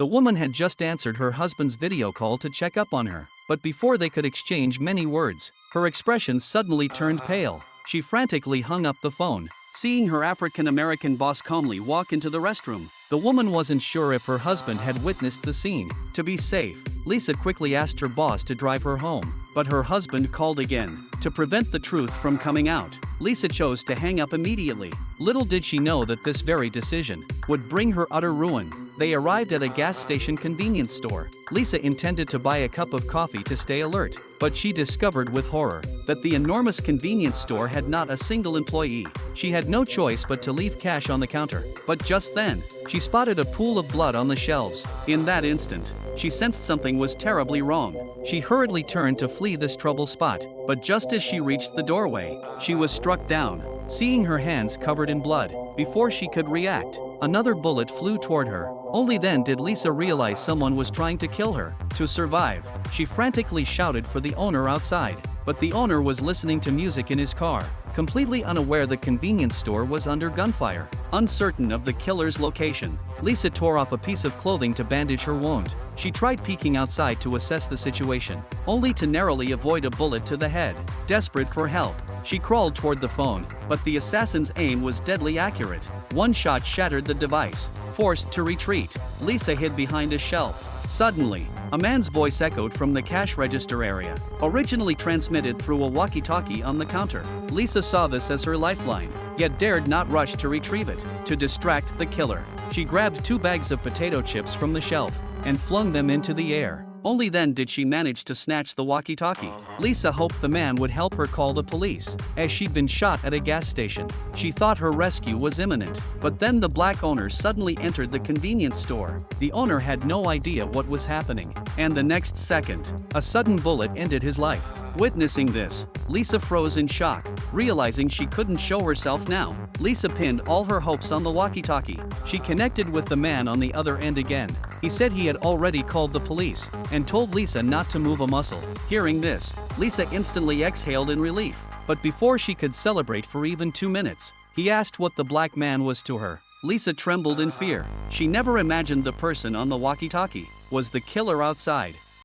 The woman had just answered her husband's video call to check up on her, but before they could exchange many words, her expression suddenly turned pale. She frantically hung up the phone. Seeing her African-American boss calmly walk into the restroom, the woman wasn't sure if her husband had witnessed the scene. To be safe, Lisa quickly asked her boss to drive her home, but her husband called again. To prevent the truth from coming out, Lisa chose to hang up immediately. Little did she know that this very decision would bring her utter ruin. They arrived at a gas station convenience store. Lisa intended to buy a cup of coffee to stay alert, but she discovered with horror that the enormous convenience store had not a single employee. She had no choice but to leave cash on the counter, but just then, she spotted a pool of blood on the shelves. In that instant, she sensed something was terribly wrong. She hurriedly turned to flee this trouble spot, but just as she reached the doorway, she was struck down. Seeing her hands covered in blood, before she could react, another bullet flew toward her. Only then did Lisa realize someone was trying to kill her. To survive, she frantically shouted for the owner outside, but the owner was listening to music in his car, completely unaware the convenience store was under gunfire. Uncertain of the killer's location, Lisa tore off a piece of clothing to bandage her wound. She tried peeking outside to assess the situation, only to narrowly avoid a bullet to the head. Desperate for help, she crawled toward the phone, but the assassin's aim was deadly accurate. One shot shattered the device. Forced to retreat, Lisa hid behind a shelf. Suddenly, a man's voice echoed from the cash register area, originally transmitted through a walkie-talkie on the counter. Lisa saw this as her lifeline, yet dared not rush to retrieve it. To distract the killer, she grabbed 2 bags of potato chips from the shelf and flung them into the air. Only then did she manage to snatch the walkie-talkie. Lisa hoped the man would help her call the police, as she'd been shot at a gas station. She thought her rescue was imminent, but then the black owner suddenly entered the convenience store. The owner had no idea what was happening, and the next second, a sudden bullet ended his life. Witnessing this, Lisa froze in shock, realizing she couldn't show herself now. Lisa pinned all her hopes on the walkie-talkie. She connected with the man on the other end again. He said he had already called the police, and told Lisa not to move a muscle. Hearing this, Lisa instantly exhaled in relief. But before she could celebrate for even 2 minutes, he asked what the black man was to her. Lisa trembled in fear. She never imagined the person on the walkie-talkie was the killer outside.